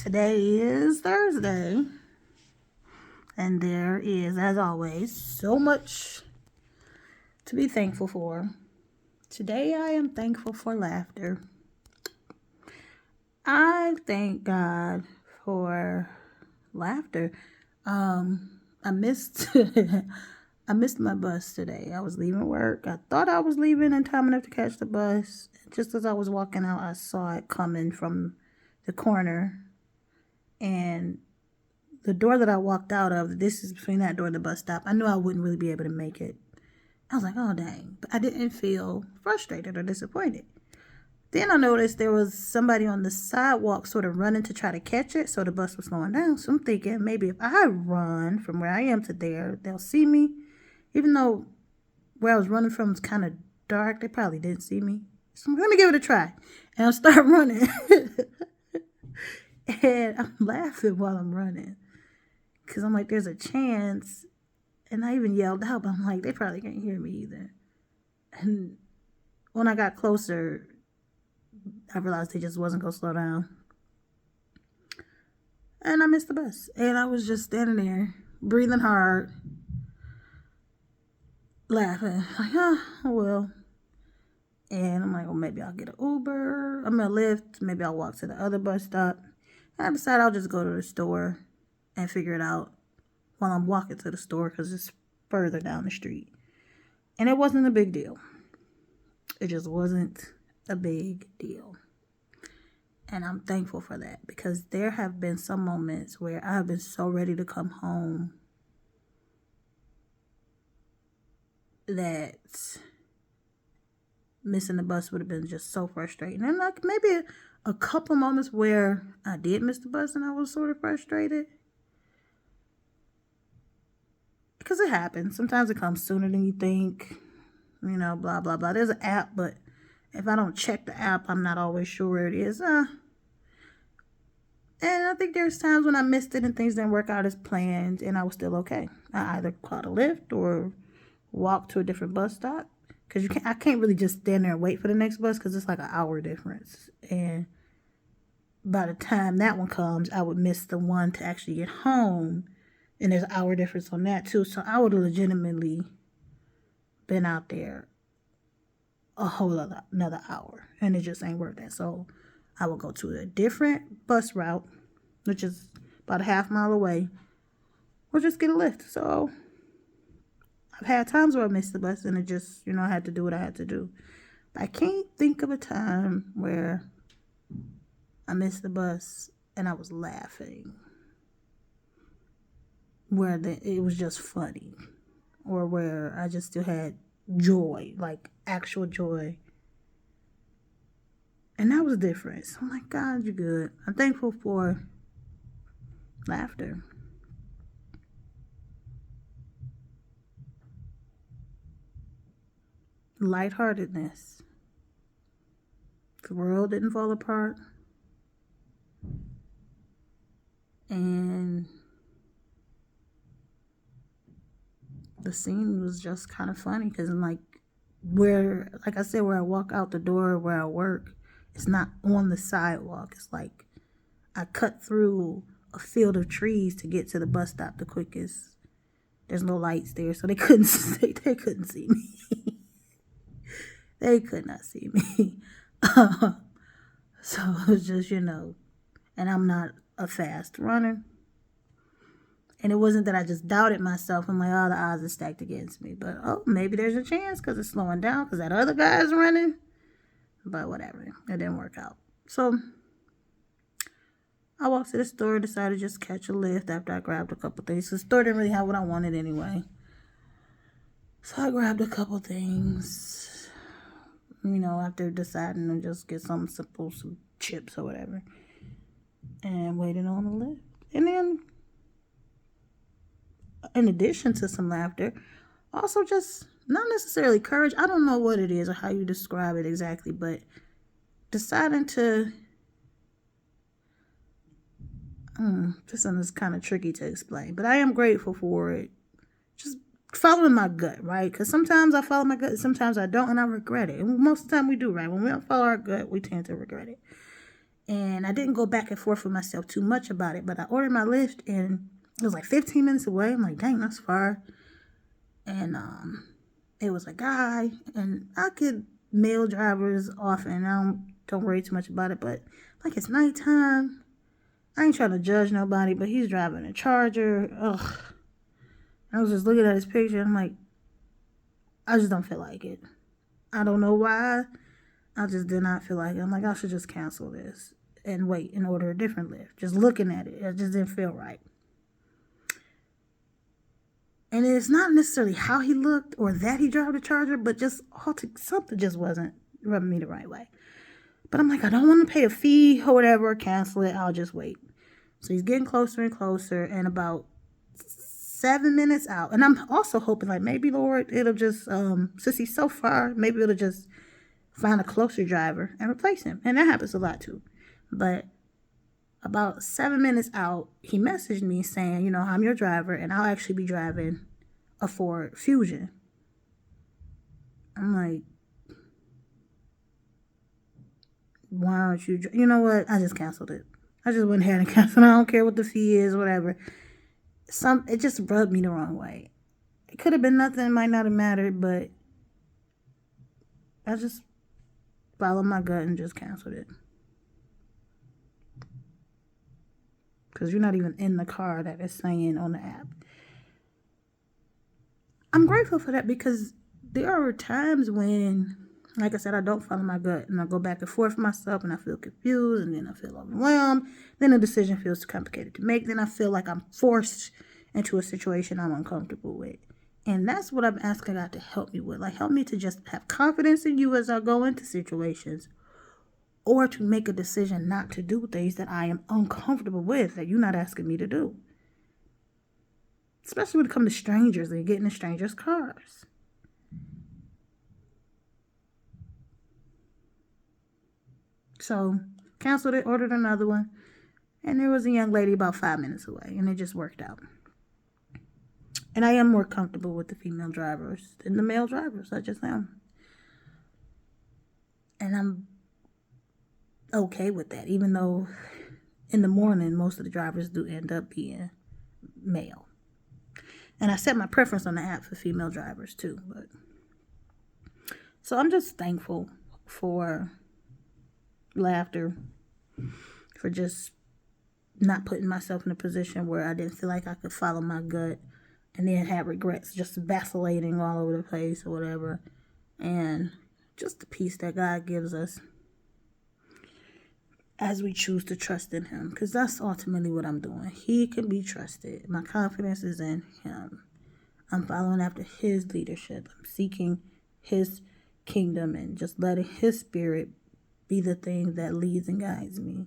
Today is Thursday, and there is, as always, so much to be thankful for. Today, I am thankful for laughter. I thank God for laughter. I missed I missed my bus today. I was leaving work. I thought I was leaving in time enough to catch the bus. Just as I was walking out, I saw it coming from the corner, and the door that I walked out of, this is between that door and the bus stop. I knew I wouldn't really be able to make it. I was like, oh, dang. But I didn't feel frustrated or disappointed. Then I noticed there was somebody on the sidewalk sort of running to try to catch it, so the bus was slowing down. So I'm thinking maybe if I run from where I am to there, they'll see me. Even though where I was running from was kind of dark, they probably didn't see me. So let me give it a try. And I start running. And I'm laughing while I'm running. Because I'm like, there's a chance. And I even yelled out, but I'm like, they probably can't hear me either. And when I got closer, I realized they just wasn't going to slow down. And I missed the bus. And I was just standing there, breathing hard, laughing. Like, oh well. And I'm like, well, maybe I'll get an Uber. I'm going to Lyft. Maybe I'll walk to the other bus stop. And I decided I'll just go to the store and figure it out while I'm walking to the store because it's further down the street. And it wasn't a big deal. It just wasn't a big deal. And I'm thankful for that because there have been some moments where I have been so ready to come home that missing the bus would have been just so frustrating. And like maybe a couple moments where I did miss the bus and I was sort of frustrated. Because it happens. Sometimes it comes sooner than you think. You know, blah, blah, blah. There's an app, but if I don't check the app, I'm not always sure where it is. And I think there's times when I missed it and things didn't work out as planned and I was still okay. I either caught a Lyft or walked to a different bus stop. Because I can't really just stand there and wait for the next bus because it's like an hour difference. And by the time that one comes, I would miss the one to actually get home. And there's an hour difference on that too. So I would have legitimately been out there a whole another hour. And it just ain't worth that. So I would go to a different bus route, which is about a half mile away, or just get a Lyft. So I've had times where I missed the bus and it just, I had to do what I had to do. But I can't think of a time where I missed the bus and I was laughing. Where it was just funny. Or where I just still had joy, like actual joy. And that was different. So I'm like, God, you're good. I'm thankful for laughter. Lightheartedness. The world didn't fall apart. And the scene was just kind of funny because I'm like I said, where I walk out the door where I work, it's not on the sidewalk. It's like I cut through a field of trees to get to the bus stop the quickest. There's no lights there, so they couldn't see me. They could not see me. So it was just, and I'm not a fast runner. And it wasn't that I just doubted myself. I'm like, oh, the odds are stacked against me. But, maybe there's a chance because it's slowing down because that other guy's running. But whatever. It didn't work out. So I walked to the store, decided to just catch a Lyft after I grabbed a couple things. The store didn't really have what I wanted anyway. So I grabbed a couple things, after deciding to just get something simple, some chips or whatever. And waited on the Lyft. And then, in addition to some laughter, also just not necessarily courage. I don't know what it is or how you describe it exactly, but deciding to, this one is kind of tricky to explain, but I am grateful for it. Just following my gut, right? Because sometimes I follow my gut, sometimes I don't, and I regret it. And most of the time we do, right? When we don't follow our gut, we tend to regret it. And I didn't go back and forth with myself too much about it, but I ordered my Lyft and it was like 15 minutes away. I'm like, dang, that's far. And it was a guy, and I get male drivers often. I don't worry too much about it, but like it's nighttime. I ain't trying to judge nobody, but he's driving a Charger. Ugh. I was just looking at his picture. And I'm like, I just don't feel like it. I don't know why. I just did not feel like it. I'm like, I should just cancel this and wait and order a different Lyft. Just looking at it, it just didn't feel right. And it's not necessarily how he looked or that he drove the Charger, but just something just wasn't rubbing me the right way. But I'm like, I don't want to pay a fee or whatever, cancel it. I'll just wait. So he's getting closer and closer, and about 7 minutes out. And I'm also hoping, like, maybe, Lord, it'll just, since he's so far, maybe it'll just find a closer driver and replace him. And that happens a lot too. But about 7 minutes out, he messaged me saying, you know, I'm your driver and I'll actually be driving a Ford Fusion. I'm like, why aren't you? You know what? I just canceled it. I just went ahead and canceled. I don't care what the fee is, whatever. It just rubbed me the wrong way. It could have been nothing. It might not have mattered, but I just followed my gut and just canceled it. Because you're not even in the car that is saying on the app. I'm grateful for that, because there are times when, like I said, I don't follow my gut and I go back and forth with myself and I feel confused and then I feel overwhelmed. Then the decision feels too complicated to make. Then I feel like I'm forced into a situation I'm uncomfortable with. And that's what I'm asking God to help me with. Like, help me to just have confidence in you as I go into situations, or to make a decision not to do things that I am uncomfortable with, that you're not asking me to do. Especially when it comes to strangers and getting in strangers' cars. So, canceled it, ordered another one. And there was a young lady about 5 minutes away, and it just worked out. And I am more comfortable with the female drivers than the male drivers. I just am. And I'm okay with that, even though in the morning, most of the drivers do end up being male. And I set my preference on the app for female drivers too. But so I'm just thankful for laughter, for just not putting myself in a position where I didn't feel like I could follow my gut and then have regrets, just vacillating all over the place or whatever. And just the peace that God gives us as we choose to trust in him, because that's ultimately what I'm doing. He can be trusted. My confidence is in him. I'm following after his leadership. I'm seeking his kingdom and just letting his spirit be the thing that leads and guides me.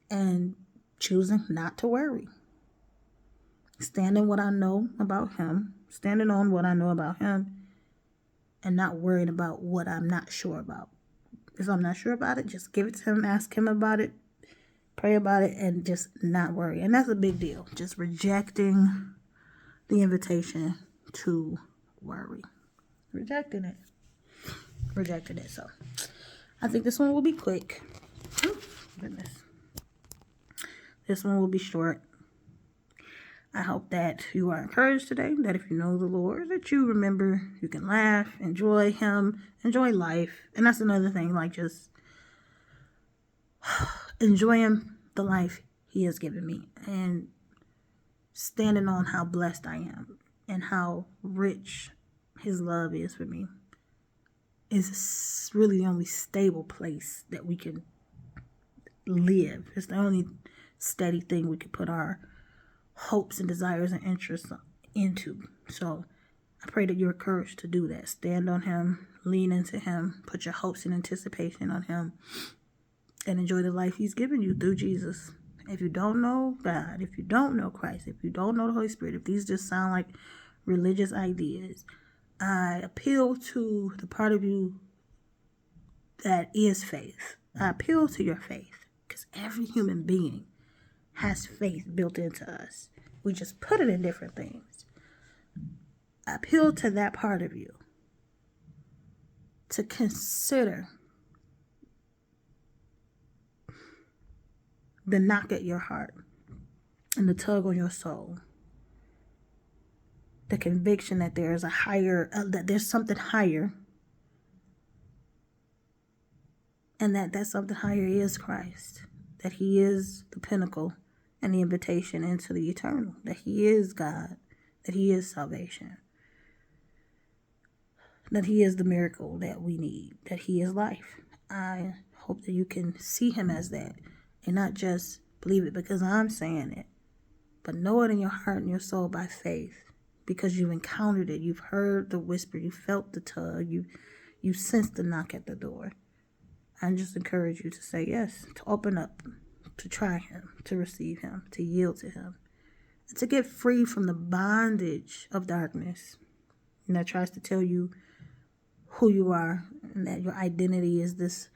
And choosing not to worry. Standing what I know about him. Standing on what I know about him. And not worrying about what I'm not sure about. If I'm not sure about it, just give it to him, ask him about it, pray about it, and just not worry. And that's a big deal. Just rejecting the invitation to worry. Rejecting it. So, I think this one will be quick. Oh, goodness. This one will be short. I hope that you are encouraged today, that if you know the Lord, that you remember you can laugh, enjoy him, enjoy life. And that's another thing, like just enjoying the life he has given me and standing on how blessed I am and how rich his love is for me is really the only stable place that we can live. It's the only steady thing we can put our hopes and desires and interests into. So I pray that you're encouraged to do that. Stand on him, lean into him, put your hopes and anticipation on him, and enjoy the life he's given you through Jesus. If you don't know God, if you don't know Christ, if you don't know the Holy Spirit, if these just sound like religious ideas, I appeal to the part of you that is faith. I appeal to your faith, because every human being has faith built into us. We just put it in different things. I appeal to that part of you to consider the knock at your heart and the tug on your soul, the conviction that there is a higher, that there's something higher, and that something higher is Christ, that he is the pinnacle and the invitation into the eternal, that he is God, that he is salvation, that he is the miracle that we need, that he is life. I hope that you can see him as that and not just believe it because I'm saying it, but know it in your heart and your soul by faith, because you've encountered it. You've heard the whisper. You felt the tug. You sensed the knock at the door. I just encourage you to say yes, to open up, to try him, to receive him, to yield to him, and to get free from the bondage of darkness. And that tries to tell you who you are and that your identity is this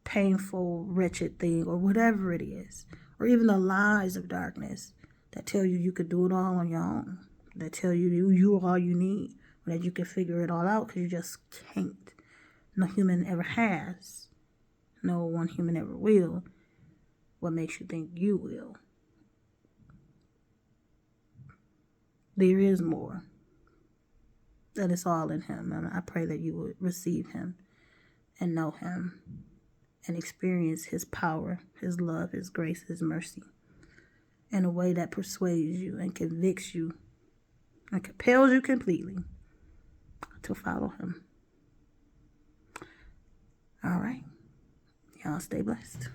painful, wretched thing, or whatever it is, or even the lies of darkness that tell you you could do it all on your own, that tell you you are all you need, or that you can figure it all out, because you just can't. No human ever has. No one human ever will. What makes you think you will? There is more. That is all in him, and I pray that you would receive him and know him and experience his power, his love, his grace, his mercy in a way that persuades you and convicts you and compels you completely to follow him. All right. Y'all stay blessed.